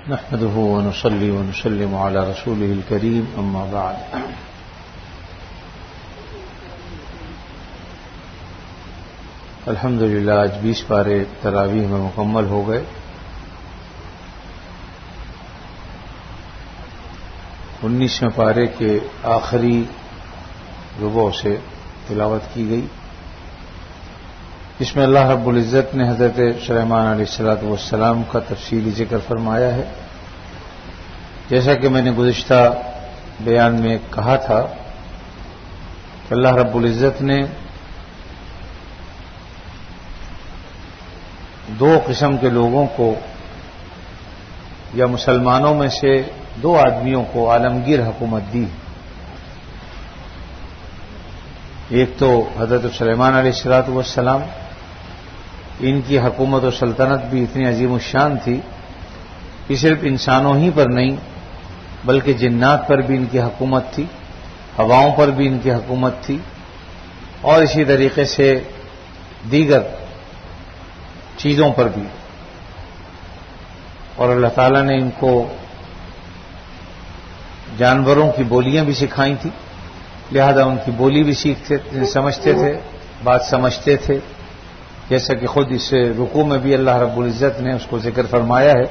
نحمده ونصلي ونسلم على رسوله الكريم اما بعد الحمدللہ آج 20 پارے تراویح میں مکمل ہو گئے. 19ویں پارے کے آخری ربوع سے تلاوت کی گئی، جس میں اللہ رب العزت نے حضرت سلیمان علیہ الصلوۃ والسلام کا تفصیلی ذکر فرمایا ہے. جیسا کہ میں نے گزشتہ بیان میں کہا تھا کہ اللہ رب العزت نے دو قسم کے لوگوں کو یا مسلمانوں میں سے دو آدمیوں کو عالمگیر حکومت دی. ایک تو حضرت سلیمان علیہ الصلوۃ والسلام، ان کی حکومت و سلطنت بھی اتنی عظیم الشان تھی کہ صرف انسانوں ہی پر نہیں بلکہ جنات پر بھی ان کی حکومت تھی، ہواؤں پر بھی ان کی حکومت تھی، اور اسی طریقے سے دیگر چیزوں پر بھی. اور اللہ تعالیٰ نے ان کو جانوروں کی بولیاں بھی سکھائی تھیں، لہذا ان کی بولی بھی سمجھتے تھے، بات سمجھتے تھے، جیسا کہ خود اس رکوع میں بھی اللہ رب العزت نے اس کو ذکر فرمایا ہے.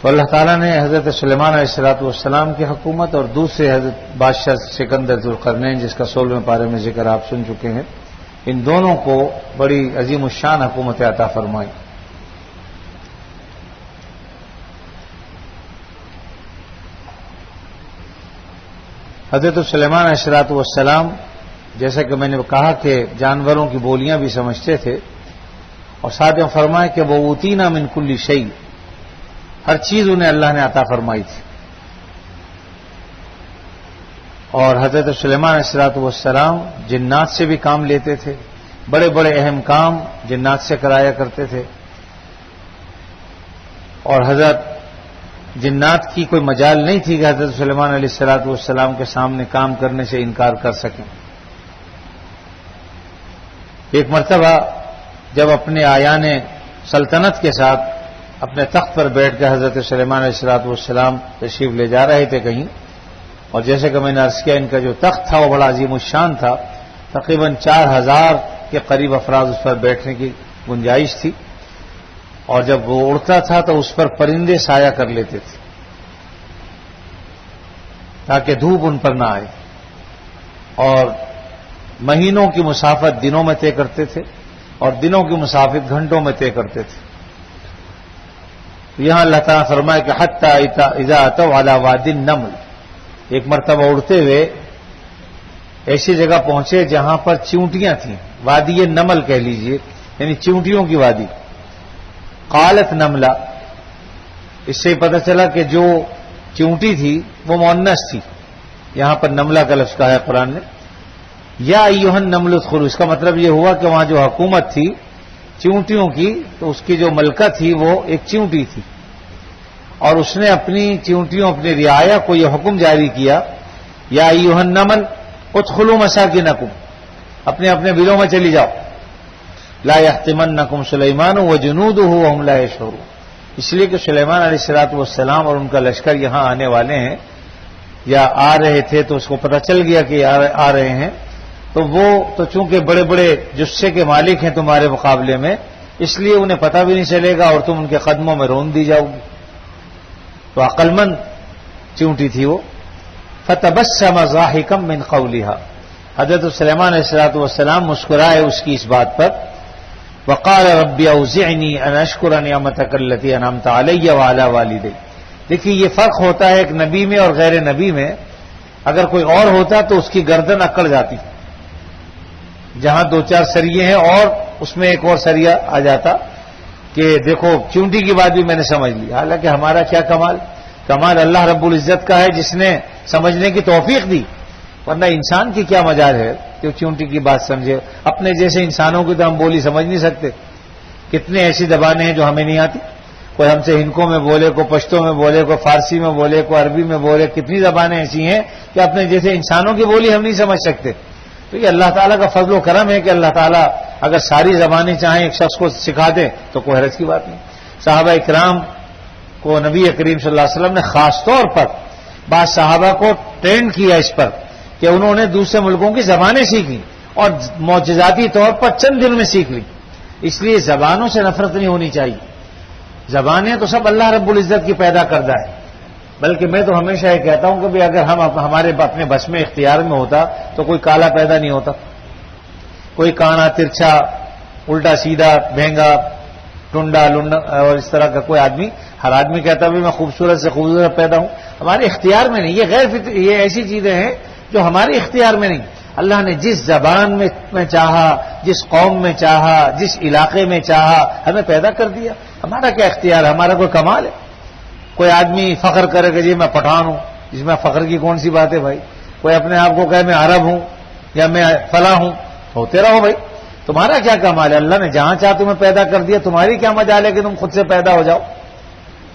تو اللہ تعالیٰ نے حضرت سلیمان علیہ الصلوۃ والسلام کی حکومت اور دوسرے حضرت بادشاہ سکندر ذوالقرنین، جس کا 16ویں پارے میں ذکر آپ سن چکے ہیں، ان دونوں کو بڑی عظیم الشان حکومت عطا فرمائی. حضرت سلیمان علیہ الصلوۃ والسلام، جیسا کہ میں نے کہا کہ جانوروں کی بولیاں بھی سمجھتے تھے، اور ساتھ میں فرمایا کہ وہ اوتینا من کل شیء، ہر چیز انہیں اللہ نے عطا فرمائی تھی. اور حضرت سلیمان علیہ الصلوۃ والسلام جنات سے بھی کام لیتے تھے، بڑے بڑے اہم کام جنات سے کرایا کرتے تھے، اور حضرت جنات کی کوئی مجال نہیں تھی کہ حضرت سلیمان علیہ الصلوۃ والسلام کے سامنے کام کرنے سے انکار کر سکیں. ایک مرتبہ جب اپنے آیان سلطنت کے ساتھ اپنے تخت پر بیٹھ کر حضرت سلیمان علیہ الصلوۃ والسلام تشریف لے جا رہے تھے کہیں، اور جیسے کہ میں نے عرض کیا ان کا جو تخت تھا وہ بڑا عظیم الشان تھا، تقریباً 4000 کے قریب افراد اس پر بیٹھنے کی گنجائش تھی، اور جب وہ اڑتا تھا تو اس پر پرندے سایہ کر لیتے تھے تاکہ دھوپ ان پر نہ آئے، اور مہینوں کی مسافت دنوں میں طے کرتے تھے اور دنوں کی مسافت گھنٹوں میں طے کرتے تھے. یہاں اللہ تعالیٰ فرمائے کہ حتی اذا اتوا علی وادی النمل، ایک مرتبہ اڑتے ہوئے ایسی جگہ پہنچے جہاں پر چیونٹیاں تھیں، وادی نمل کہہ لیجئے، یعنی چیونٹیوں کی وادی. قالت نملہ، اس سے پتہ چلا کہ جو چیونٹی تھی وہ مؤنث تھی، یہاں پر نملہ کا لفظ کہا ہے قرآن نے. یا ایھا النمل ادخلوا، اس کا مطلب یہ ہوا کہ وہاں جو حکومت تھی چیونٹیوں کی، تو اس کی جو ملکہ تھی وہ ایک چیونٹی تھی، اور اس نے اپنی چیونٹیوں، اپنی رعایا کو یہ حکم جاری کیا، یا ایھا النمل ادخلوا مساکنکم، اپنے اپنے بلوں میں چلی جاؤ. لا یحطمنکم سلیمان وجنودہ وہم لا یشعرون، اس لیے کہ سلیمان علیہ الصلوۃ والسلام اور ان کا لشکر یہاں آنے والے ہیں یا آ رہے تھے، تو اس کو پتہ چل گیا کہ آ رہے ہیں، تو وہ تو چونکہ بڑے بڑے جثے کے مالک ہیں تمہارے مقابلے میں، اس لیے انہیں پتہ بھی نہیں چلے گا اور تم ان کے قدموں میں رون دی جاؤ گی. تو عقل مند چیونٹی تھی وہ. فتبسم ضاحکا من قولها، حضرت سلیمان علیہ الصلوۃ والسلام مسکرائے اس کی اس بات پر. وقال رب اوزعنی ان اشکر نعمتک التی انعمت علی وعلی والدی. دیکھیے یہ فرق ہوتا ہے ایک نبی میں اور غیر نبی میں. اگر کوئی اور ہوتا تو اس کی گردن اکڑ جاتی، جہاں 2-4 سریے ہیں اور اس میں ایک اور سریا آ جاتا کہ دیکھو چونٹی کی بات بھی میں نے سمجھ لی. حالانکہ ہمارا کیا کمال اللہ رب العزت کا ہے جس نے سمجھنے کی توفیق دی، ورنہ انسان کی کیا مجال ہے کہ وہ چونٹی کی بات سمجھے. اپنے جیسے انسانوں کی تو ہم بولی سمجھ نہیں سکتے. کتنے ایسی زبانیں ہیں جو ہمیں نہیں آتی، کوئی ہم سے ہندکوں میں بولے، کوئی پشتوں میں بولے، کوئی فارسی میں بولے، کوئی عربی میں بولے. کتنی زبانیں ایسی ہیں کہ اپنے جیسے انسانوں کی بولی ہم نہیں سمجھ سکتے. تو یہ اللہ تعالیٰ کا فضل و کرم ہے کہ اللہ تعالیٰ اگر ساری زبانیں چاہیں ایک شخص کو سکھا دیں تو کوئی حرج کی بات نہیں. صحابہ اکرام کو نبی کریم صلی اللہ علیہ وسلم نے خاص طور پر بعض صحابہ کو ٹرین کیا اس پر کہ انہوں نے دوسرے ملکوں کی زبانیں سیکھی اور معجزاتی طور پر چند دن میں سیکھ لی. اس لیے زبانوں سے نفرت نہیں ہونی چاہیے. زبانیں تو سب اللہ رب العزت کی پیدا کردہ ہے. بلکہ میں تو ہمیشہ یہ کہتا ہوں کہ بھی اگر ہم ہمارے اپنے بس میں اختیار میں ہوتا تو کوئی کالا پیدا نہیں ہوتا, کوئی کانا ترچھا الٹا سیدھا بھینگا ٹنڈا لنڈا اور اس طرح کا کوئی آدمی. ہر آدمی کہتا بھی میں خوبصورت سے خوبصورت پیدا ہوں, ہمارے اختیار میں نہیں. یہ ایسی چیزیں ہیں جو ہمارے اختیار میں نہیں. اللہ نے جس زبان میں چاہا, جس قوم میں چاہا, جس علاقے میں چاہا ہمیں پیدا کر دیا. ہمارا کیا اختیار ہے, ہمارا کوئی کمال ہے؟ کوئی آدمی فخر کرے کہ جی میں پٹھان ہوں, جس میں فخر کی کون سی بات ہے بھائی؟ کوئی اپنے آپ کو کہے میں عرب ہوں یا میں فلاں ہوں, ہوتے رہو بھائی, تمہارا کیا کمال ہے؟ اللہ نے جہاں چاہ تمہیں پیدا کر دیا, تمہاری کیا مجال ہے کہ تم خود سے پیدا ہو جاؤ؟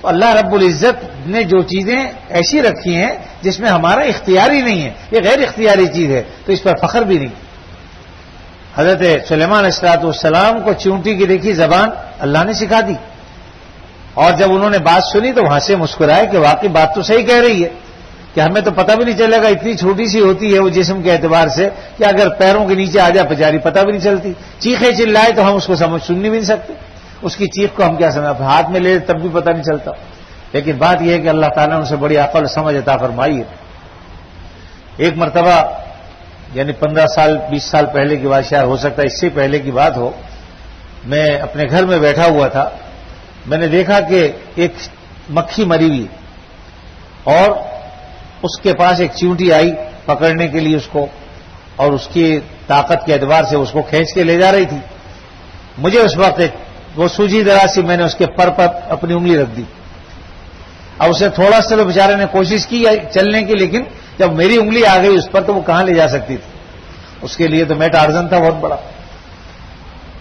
تو اللہ رب العزت نے جو چیزیں ایسی رکھی ہیں جس میں ہمارا اختیاری نہیں ہے, یہ غیر اختیاری چیز ہے, تو اس پر فخر بھی نہیں. حضرت سلیمان علیہ السلام کو چونٹی کی دیکھی زبان اللہ نے سکھا دی, اور جب انہوں نے بات سنی تو وہاں سے مسکرائے کہ واقعی بات تو صحیح کہہ رہی ہے کہ ہمیں تو پتہ بھی نہیں چلے گا, اتنی چھوٹی سی ہوتی ہے وہ جسم کے اعتبار سے کہ اگر پیروں کے نیچے آ جائے پچاری پتہ بھی نہیں چلتی. چیخے چلائے تو ہم اس کو سن بھی نہیں سکتے, اس کی چیخ کو ہم کیا سمجھ, ہاتھ میں لے تب بھی پتہ نہیں چلتا. لیکن بات یہ ہے کہ اللہ تعالیٰ نے اسے بڑی عقل سمجھ عطا فرمائی ہے. ایک مرتبہ یعنی 15 سال 20 سال پہلے کی بات, شاید ہو سکتا ہے اس سے پہلے کی بات ہو, میں اپنے گھر میں بیٹھا ہوا تھا. میں نے دیکھا کہ ایک مکھی مری ہوئی اور اس کے پاس ایک چیونٹی آئی پکڑنے کے لیے اس کو, اور اس کی طاقت کے اعتبار سے اس کو کھینچ کے لے جا رہی تھی. مجھے اس وقت وہ سوجی دراز سی میں نے اس کے پر پر اپنی انگلی رکھ دی. اب اسے تھوڑا سا تو بیچارے نے کوشش کی چلنے کی, لیکن جب میری انگلی آ گئی اس پر تو وہ کہاں لے جا سکتی تھی. اس کے لیے تو میں ٹارزن تھا بہت بڑا.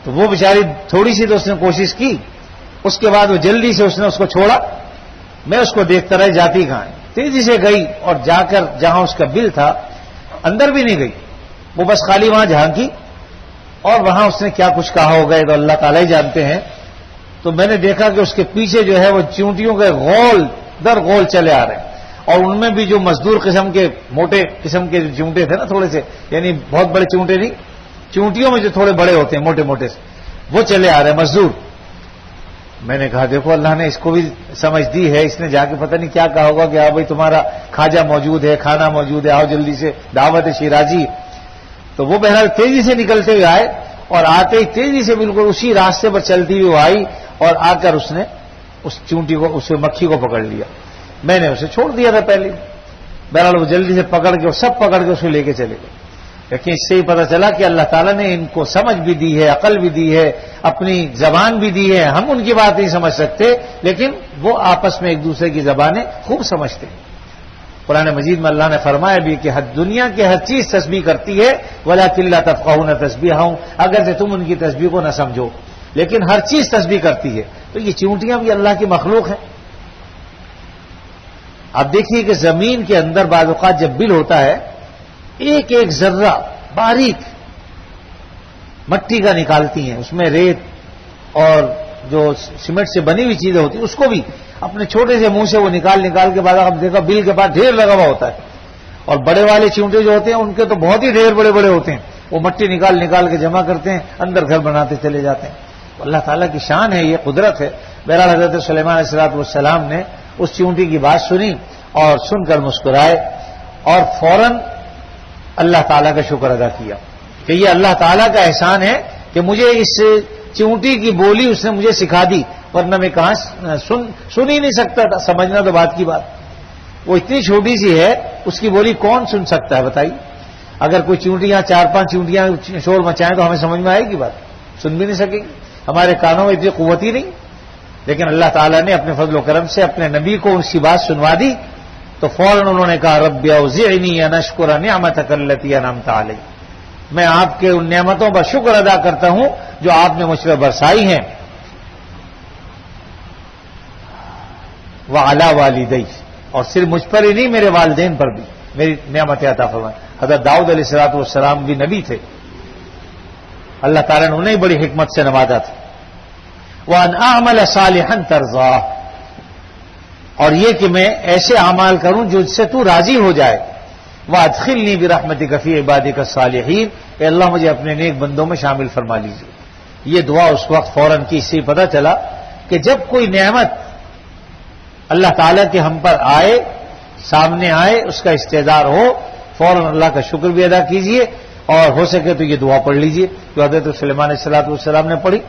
تو وہ بیچاری تھوڑی سی تو اس نے کوشش کی, اس کے بعد وہ جلدی سے اس نے اس کو چھوڑا. میں اس کو دیکھتا رہا جاتی کہاں ہے, تیزی سے گئی اور جا کر جہاں اس کا بل تھا اندر بھی نہیں گئی, وہ بس خالی وہاں جھانکی, اور وہاں اس نے کیا کچھ کہا ہوگا تو اللہ تعالیٰ ہی جانتے ہیں. تو میں نے دیکھا کہ اس کے پیچھے جو ہے وہ چیونٹیوں کے غول در غول چلے آ رہے ہیں, اور ان میں بھی جو مزدور قسم کے موٹے قسم کے جو چونٹے تھے نا تھوڑے سے, یعنی بہت بڑے چونٹے نہیں, چونٹیوں میں جو تھوڑے بڑے ہوتے ہیں موٹے موٹے سے, وہ چلے آ رہے ہیں مزدور. میں نے کہا دیکھو اللہ نے اس کو بھی سمجھ دی ہے, اس نے جا کے پتہ نہیں کیا کہا ہوگا کہ ہاں بھائی تمہارا کھاجا موجود ہے, کھانا موجود ہے, آؤ جلدی سے دعوت شیرازی. تو وہ بہرحال تیزی سے نکلتے ہوئے آئے, اور آتے ہی تیزی سے بالکل اسی راستے پر چلتی ہوئی وہ آئی, اور آ کر اس نے اس چونٹی کو, اس مکھی کو پکڑ لیا. میں نے اسے چھوڑ دیا تھا پہلے. بہرحال وہ جلدی سے پکڑ کے, سب پکڑ کے اس کو لے کے چلے گئے. لیکن اس سے ہی پتہ چلا کہ اللہ تعالیٰ نے ان کو سمجھ بھی دی ہے, عقل بھی دی ہے, اپنی زبان بھی دی ہے. ہم ان کی بات نہیں سمجھ سکتے, لیکن وہ آپس میں ایک دوسرے کی زبانیں خوب سمجھتے ہیں. قرآن مجید میں اللہ نے فرمایا بھی کہ دنیا کی ہر چیز تسبیح کرتی ہے, وَلَٰكِن لَّا تَفْقَهُونَ تَسْبِيحَهُمْ, اگرچہ تم ان کی تسبیح کو نہ سمجھو, لیکن ہر چیز تسبیح کرتی ہے. تو یہ چونٹیاں بھی اللہ کی مخلوق ہیں. آپ دیکھیے کہ زمین کے اندر بعض اوقات جب بل ہوتا ہے, ایک ایک ذرہ باریک مٹی کا نکالتی ہیں, اس میں ریت اور جو سیمنٹ سے بنی ہوئی چیزیں ہوتی ہیں اس کو بھی اپنے چھوٹے سے منہ سے وہ نکال کے بعد آپ دیکھا بل کے پاس ڈھیر لگا ہوا ہوتا ہے. اور بڑے والے چونٹے جو ہوتے ہیں ان کے تو بہت ہی ڈھیر بڑے بڑے ہوتے ہیں, وہ مٹی نکال کے جمع کرتے ہیں, اندر گھر بناتے چلے جاتے ہیں. اللہ تعالیٰ کی شان ہے, یہ قدرت ہے. بہرحال حضرت سلیمان علیہ السلام نے اس چونٹی کی بات سنی اور سن کر مسکرائے, اور فوراً اللہ تعالیٰ کا شکر ادا کیا کہ یہ اللہ تعالیٰ کا احسان ہے کہ مجھے اس چونٹی کی بولی اس نے مجھے سکھا دی, ورنہ میں کہاں سن ہی نہیں سکتا تھا. سمجھنا تو بات کی بات, وہ اتنی چھوٹی سی ہے, اس کی بولی کون سن سکتا ہے بتائیے. اگر کوئی چونٹیاں 4-5 چونٹیاں شور مچائیں تو ہمیں سمجھ میں آئے گی بات, سن بھی نہیں سکے گی. ہمارے کانوں میں اتنی قوت ہی نہیں. لیکن اللہ تعالیٰ نے اپنے فضل و کرم سے اپنے نبی کو اس کی بات سنوا دی, تو فوراً انہوں نے کہا رب اوزعنی ان اشکر نعمتک التی انعمت علی, میں آپ کے ان نعمتوں پر شکر ادا کرتا ہوں جو آپ نے مجھ پر برسائی ہیں. وعلی والدی, اور صرف مجھ پر ہی نہیں میرے والدین پر بھی میری نعمت عطا فرمائے. حضرت داؤد علیہ السلام بھی نبی تھے, اللہ تعالیٰ نے انہیں بڑی حکمت سے نوازا تھا. وَأَنْ أَعْمَلَ صَالِحًا تَرْضَاهُ، اور یہ کہ میں ایسے اعمال کروں جو سے تو راضی ہو جائے. وَأَدْخِلْنِي بِرَحْمَتِكَ فِي عِبَادِكَ الصَّالِحِينَ، اے اللہ مجھے اپنے نیک بندوں میں شامل فرما لیجیے. یہ دعا اس وقت فوراً کی، اس سے پتہ چلا کہ جب کوئی نعمت اللہ تعالیٰ کے ہم پر آئے، سامنے آئے، اس کا استعدار ہو، فوراً اللہ کا شکر بھی ادا کیجیے، اور ہو سکے تو یہ دعا پڑھ لیجیے جو حضرت سلیمان علیہ السلام نے پڑھی.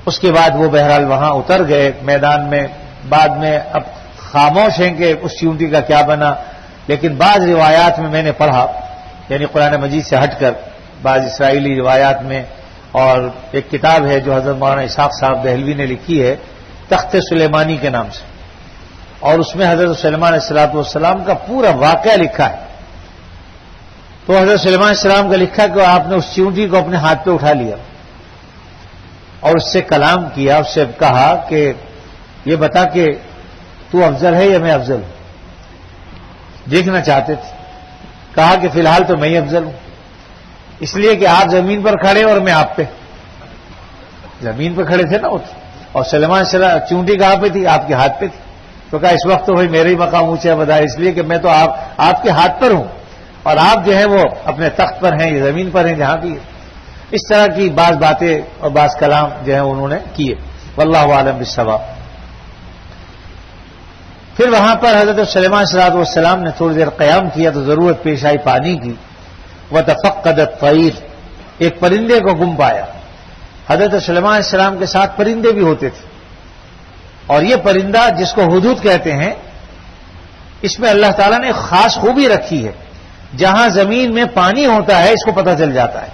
اس کے بعد وہ بہرحال وہاں اتر گئے میدان میں. بعد میں اب خاموش ہیں کہ اس چیونٹی کا کیا بنا، لیکن بعض روایات میں میں نے پڑھا، یعنی قرآن مجید سے ہٹ کر بعض اسرائیلی روایات میں، اور ایک کتاب ہے جو حضرت مولانا اسحاق صاحب دہلوی نے لکھی ہے تخت سلیمانی کے نام سے، اور اس میں حضرت سلیمان علیہ السلام کا پورا واقعہ لکھا ہے. تو حضرت سلیمان علیہ السلام کا لکھا کہ آپ نے اس چیونٹی کو اپنے ہاتھ پہ اٹھا لیا اور اس سے کلام کیا، اس سے کہا کہ یہ بتا کہ تو افضل ہے یا میں افضل ہوں. دیکھنا چاہتے تھے. کہا کہ فی الحال تو میں ہی افضل ہوں، اس لیے کہ آپ زمین پر کھڑے اور میں آپ پہ. زمین پہ کھڑے تھے نا، اور سلیمان چونٹی کہاں پہ تھی؟ آپ کے ہاتھ پہ تھی. تو کہا اس وقت تو بھائی میرا ہی مقام اونچا بدائے، اس لیے کہ میں تو آپ کے ہاتھ پر ہوں، اور آپ جو ہے وہ اپنے تخت پر ہیں یا زمین پر ہیں جہاں بھی ہے. اس طرح کی بعض باتیں اور بعض کلام جو ہیں انہوں نے کیے. واللہ اعلم بالصواب. پھر وہاں پر حضرت سلیمان صلاۃ والسلام نے تھوڑی دیر قیام کیا تو ضرورت پیش آئی پانی کی. وتفقدت الطیر، ایک پرندے کو گم پایا. حضرت سلیمان علیہ السلام کے ساتھ پرندے بھی ہوتے تھے، اور یہ پرندہ جس کو ہدہد کہتے ہیں، اس میں اللہ تعالیٰ نے خاص خوبی رکھی ہے. جہاں زمین میں پانی ہوتا ہے اس کو پتہ چل جاتا ہے.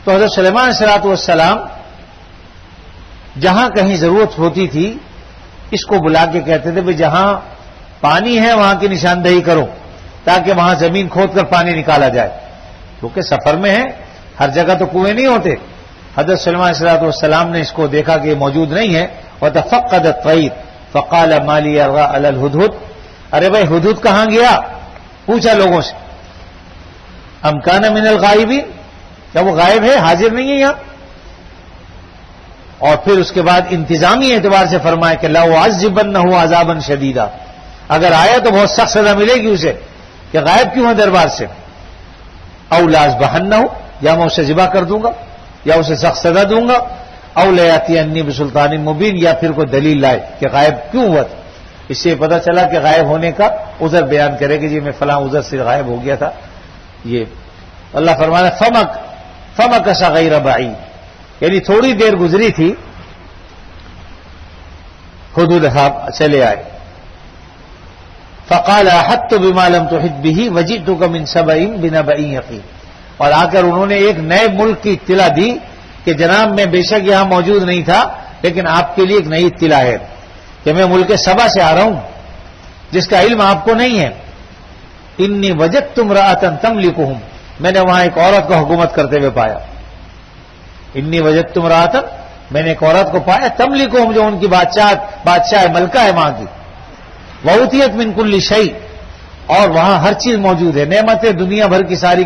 تو حضرت سلیمان علیہ السلام جہاں کہیں ضرورت ہوتی تھی اس کو بلا کے کہتے تھے بھئی جہاں پانی ہے وہاں کی نشاندہی کرو، تاکہ وہاں زمین کھود کر پانی نکالا جائے. کیونکہ سفر میں ہے، ہر جگہ تو کنویں نہیں ہوتے. حضرت سلیمان علیہ السلام نے اس کو دیکھا کہ یہ موجود نہیں ہے. وتفقد الطیر فقال ما لی ارى علی الہدہد، ارے بھائی ہدہد کہاں گیا؟ پوچھا لوگوں سے. ام کان من الغائبین، کیا وہ غائب ہے، حاضر نہیں ہے یہاں؟ اور پھر اس کے بعد انتظامی اعتبار سے فرمایا کہ لأعذبنہ عذابا شدیدا، اگر آیا تو بہت سخت سزا ملے گی اسے کہ غائب کیوں ہے دربار سے. او لأذبحنہ، یا میں اسے ذبح کر دوں گا یا اسے سخت سزا دوں گا. او لیاتینی بسلطان مبین، یا پھر کوئی دلیل لائے کہ غائب کیوں ہوا تھا. اس سے پتہ چلا کہ غائب ہونے کا عذر بیان کرے کہ جی میں فلاں عذر سے غائب ہو گیا تھا. یہ اللہ فرمانا فمکث غیر بعید، یعنی تھوڑی دیر گزری تھی، ہدہد چلے آئے. فقال احطت بما لم تحط به وجئتك من سبأ بنبأ یقین، اور آ کر انہوں نے ایک نئے ملک کی اطلاع دی کہ جناب میں بے شک یہاں موجود نہیں تھا، لیکن آپ کے لیے ایک نئی اطلاع ہے کہ میں ملک سبا سے آ رہا ہوں جس کا علم آپ کو نہیں ہے. انی وجدت امرأة تملکهم، میں نے وہاں ایک عورت کو حکومت کرتے ہوئے پایا. انی وجدت امرأة، میں نے ایک عورت کو پایا، تملکهم، جو ان کی بادشاہ ملکہ ہے وہاں کی. وأوتیت من کل شیء، اور وہاں ہر چیز موجود ہے، نعمتیں دنیا بھر کی ساری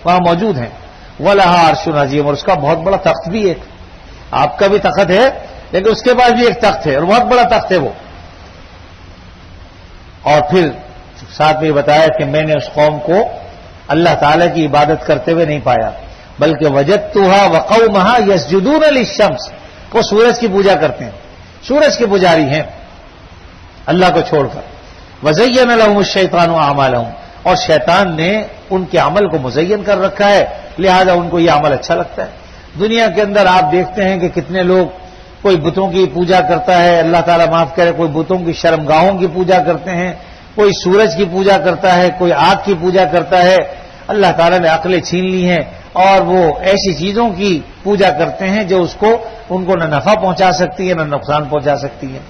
وہاں موجود ہیں. وَلَهَا عَرْشٌ عَظِيمٌ، اور اس کا بہت بڑا تخت بھی ہے. آپ کا بھی تخت ہے لیکن اس کے بعد بھی ایک تخت ہے، اور بہت بڑا تخت ہے وہ. اور پھر ساتھ میں بتایا کہ میں نے اس قوم کو اللہ تعالیٰ کی عبادت کرتے ہوئے نہیں پایا، بلکہ وجدتها وقومها يسجدون للشمس، وہ سورج کی پوجا کرتے ہیں، سورج کے پجاری ہیں اللہ کو چھوڑ کر. وزین لهم الشیطان اعمالهم، اور شیطان نے ان کے عمل کو مزین کر رکھا ہے، لہذا ان کو یہ عمل اچھا لگتا ہے. دنیا کے اندر آپ دیکھتے ہیں کہ کتنے لوگ، کوئی بتوں کی پوجا کرتا ہے، اللہ تعالیٰ معاف کرے، کوئی بتوں کی شرمگاہوں کی پوجا کرتے ہیں، کوئی سورج کی پوجا کرتا ہے، کوئی آگ کی پوجا کرتا ہے. اللہ تعالیٰ نے عقلیں چھین لی ہیں اور وہ ایسی چیزوں کی پوجا کرتے ہیں جو ان کو نہ نفع پہنچا سکتی ہے نہ نقصان پہنچا سکتی ہے.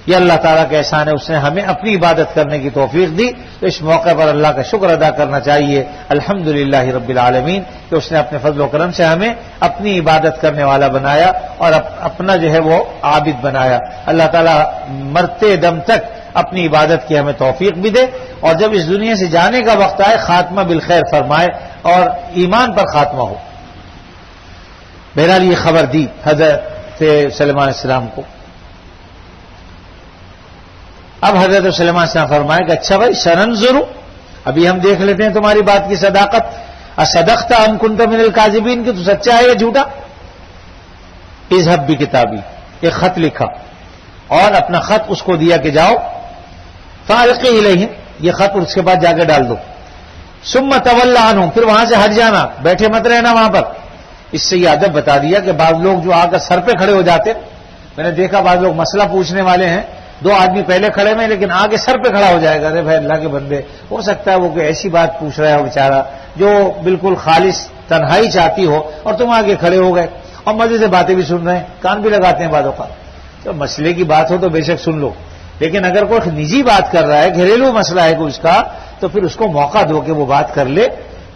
یہ اللہ تعالیٰ کا احسان ہے، اس نے ہمیں اپنی عبادت کرنے کی توفیق دی. تو اس موقع پر اللہ کا شکر ادا کرنا چاہیے، الحمدللہ رب العالمین، کہ اس نے اپنے فضل و کرم سے ہمیں اپنی عبادت کرنے والا بنایا اور اپنا جو ہے وہ عابد بنایا. اللہ تعالیٰ مرتے دم تک اپنی عبادت کی ہمیں توفیق بھی دے، اور جب اس دنیا سے جانے کا وقت آئے خاتمہ بالخیر فرمائے اور ایمان پر خاتمہ ہو. بہرحال یہ خبر دی حضرت تھے سلیمان علیہ السلام کو. اب حضرت سلیمان علیہ السلام فرمایا کہ اچھا بھائی سننظر، ابھی ہم دیکھ لیتے ہیں تمہاری بات کی صداقت. اصدقت ام کنت من الکاذبین، کہ تو سچا ہے یا جھوٹا. اذهب بکتابی، ایک خط لکھا اور اپنا خط اس کو دیا کہ جاؤ فالقی الیہم، یہ خط اس کے بعد جا کے ڈال دو. ثم تول عنہم، پھر وہاں سے ہٹ جانا، بیٹھے مت رہنا وہاں پر. اس سے یہ ادب بتا دیا کہ بعض لوگ جو آ کر سر پہ کھڑے ہو جاتے، میں نے دیکھا بعض لوگ مسئلہ پوچھنے والے ہیں، دو آدمی پہلے کھڑے میں لیکن آگے سر پہ کھڑا ہو جائے گا. ارے بھائی اللہ کے بندے، ہو سکتا ہے وہ کوئی ایسی بات پوچھ رہا ہے بیچارہ جو بالکل خالص تنہائی چاہتی ہو اور تم آگے کھڑے ہو گئے اور مزے سے باتیں بھی سن رہے ہیں، کان بھی لگاتے ہیں بعض اوقات. جب مسئلے کی بات ہو تو بے شک سن لو، لیکن اگر کوئی نجی بات کر رہا ہے، گھریلو مسئلہ ہے کوئی اس کا، تو پھر اس کو موقع دو کہ وہ بات کر لے.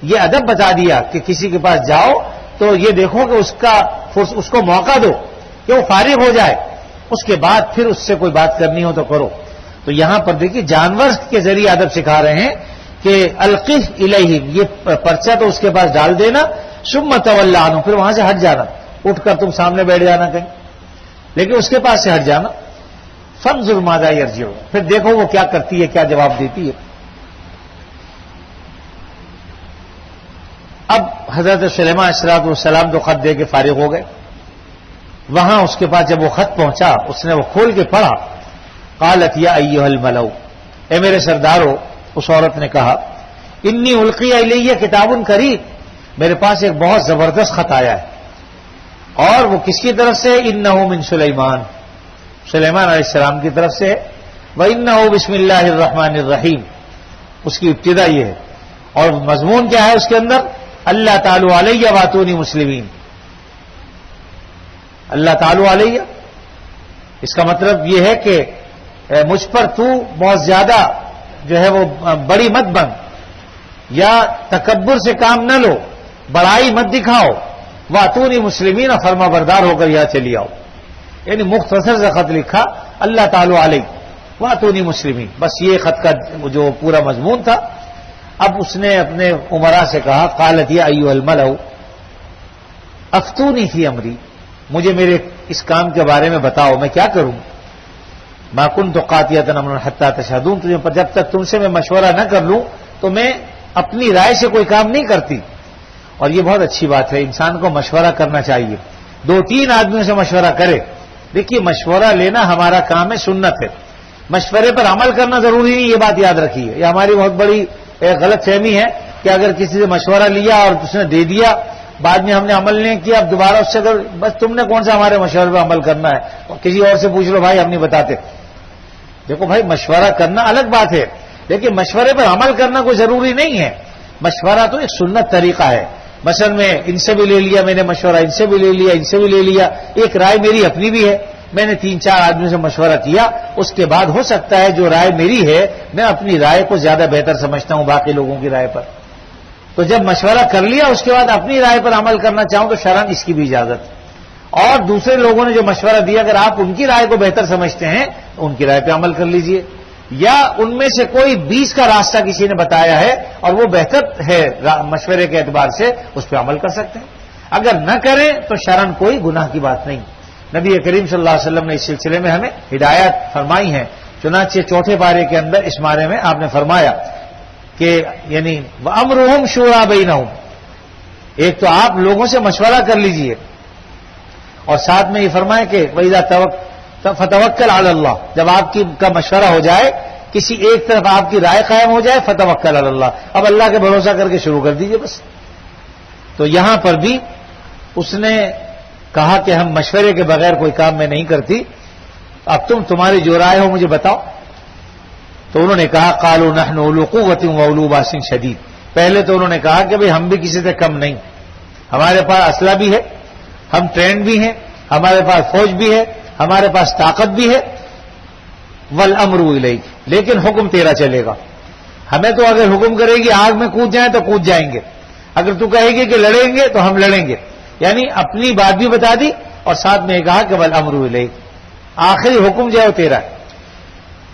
یہ ادب بتا دیا کہ کسی کے پاس جاؤ تو یہ دیکھو کہ اس کو موقع دو کہ وہ فارغ ہو جائے، اس کے بعد پھر اس سے کوئی بات کرنی ہو تو کرو. تو یہاں پر دیکھیے جانور کے ذریعے ادب سکھا رہے ہیں کہ القی الیہم، یہ پرچہ تو اس کے پاس ڈال دینا، ثم تول عنہم، پھر وہاں سے ہٹ جانا، اٹھ کر تم سامنے بیٹھ جانا کہیں، لیکن اس کے پاس سے ہٹ جانا. فانظر ماذا یرجع، پھر دیکھو وہ کیا کرتی ہے، کیا جواب دیتی ہے. اب حضرت سلیمان علیہ السلام تو خط دے کے فارغ ہو گئے. وہاں اس کے پاس جب وہ خط پہنچا، اس نے وہ کھول کے پڑھا. قالت یا ایھا الملؤ، اے میرے سردارو، اس عورت نے کہا انی القی الیہ کتاب کریم، میرے پاس ایک بہت زبردست خط آیا ہے، اور وہ کس کی طرف سے؟ انہ من سلیمان، سلیمان علیہ السلام کی طرف سے. وانہ بسم اللہ الرحمن الرحیم، اس کی ابتدا یہ ہے. اور مضمون کیا ہے اس کے اندر؟ اللہ تعالی علیہ واتونی مسلمین، اللہ تعالی علیہ، اس کا مطلب یہ ہے کہ مجھ پر تو بہت زیادہ جو ہے وہ بڑی مت بن، یا تکبر سے کام نہ لو، بڑائی مت دکھاؤ. واتونی مسلمین، فرما بردار ہو کر یہاں چلی آؤ. یعنی مختصر سے خط لکھا، اللہ تعالی علیہ واتونی مسلمین، بس یہ خط کا جو پورا مضمون تھا. اب اس نے اپنے امراء سے کہا قالت یا ایھا الملؤ افتونی فی امری، مجھے میرے اس کام کے بارے میں بتاؤ میں کیا کروں. ما کنت قاطعۃ امرا حتی تشہدون، جب تک تم سے میں مشورہ نہ کر لوں تو میں اپنی رائے سے کوئی کام نہیں کرتی. اور یہ بہت اچھی بات ہے، انسان کو مشورہ کرنا چاہیے، 2-3 آدمیوں سے مشورہ کرے. دیکھیے مشورہ لینا ہمارا کام ہے، سنت ہے، مشورے پر عمل کرنا ضروری نہیں، یہ بات یاد رکھیے. یہ ہماری بہت بڑی غلط فہمی ہے کہ اگر کسی سے مشورہ لیا اور اس نے دے دیا، بعد میں ہم نے عمل نہیں کیا، اب دوبارہ اس سے اگر بس تم نے کون سا ہمارے مشورے پہ عمل کرنا ہے، اور کسی اور سے پوچھ لو بھائی ہم نہیں بتاتے. دیکھو بھائی مشورہ کرنا الگ بات ہے، لیکن مشورے پر عمل کرنا کوئی ضروری نہیں ہے. مشورہ تو ایک سنت طریقہ ہے. مثلا میں ان سے بھی لے لیا میں نے مشورہ، ان سے بھی لے لیا، ان سے بھی لے لیا، ایک رائے میری اپنی بھی ہے. میں نے 3-4 آدمیوں سے مشورہ کیا، اس کے بعد ہو سکتا ہے جو رائے میری ہے میں اپنی رائے کو زیادہ بہتر سمجھتا ہوں باقی لوگوں کی رائے پر. تو جب مشورہ کر لیا اس کے بعد اپنی رائے پر عمل کرنا چاہوں تو شرعاً اس کی بھی اجازت. اور دوسرے لوگوں نے جو مشورہ دیا اگر آپ ان کی رائے کو بہتر سمجھتے ہیں تو ان کی رائے پہ عمل کر لیجئے، یا ان میں سے کوئی 20 کا راستہ کسی نے بتایا ہے اور وہ بہتر ہے مشورے کے اعتبار سے، اس پہ عمل کر سکتے ہیں. اگر نہ کریں تو شرعاً کوئی گناہ کی بات نہیں. نبی کریم صلی اللہ علیہ وسلم نے اس سلسلے میں ہمیں ہدایات فرمائی ہیں. چنانچہ 4 پارے کے اندر اس بارے میں آپ نے فرمایا کہ یعنی وَأَمْرُهُمْ شُورَىٰ بَيْنَهُمْ، ایک تو آپ لوگوں سے مشورہ کر لیجئے، اور ساتھ میں یہ فرمایا کہ وَإِذَا فَتَوَكَّلْ عَلَى اللَّهِ، جب آپ کا مشورہ ہو جائے، کسی ایک طرف آپ کی رائے قائم ہو جائے، فَتَوَكَّلْ عَلَى اللَّهِ، اب اللہ کے بھروسہ کر کے شروع کر دیجئے بس. تو یہاں پر بھی اس نے کہا کہ ہم مشورے کے بغیر کوئی کام میں نہیں کرتی، اب تمہاری جو رائے ہو مجھے بتاؤ. تو انہوں نے کہا قالوا نحن اولو قوۃ واولو باس شدید، پہلے تو انہوں نے کہا کہ بھئی ہم بھی کسی سے کم نہیں، ہمارے پاس اسلحہ بھی ہے، ہم ٹرینڈ بھی ہیں، ہمارے پاس فوج بھی ہے، ہمارے پاس طاقت بھی ہے. والامر الیک، لیکن حکم تیرا چلے گا. ہمیں تو اگر حکم کرے گی آگ میں کود جائیں تو کود جائیں گے، اگر تو کہے گی کہ لڑیں گے تو ہم لڑیں گے. یعنی اپنی بات بھی بتا دی اور ساتھ میں یہ کہا کہ والامر الیک، آخری حکم جو ہے وہ تیرا ہے.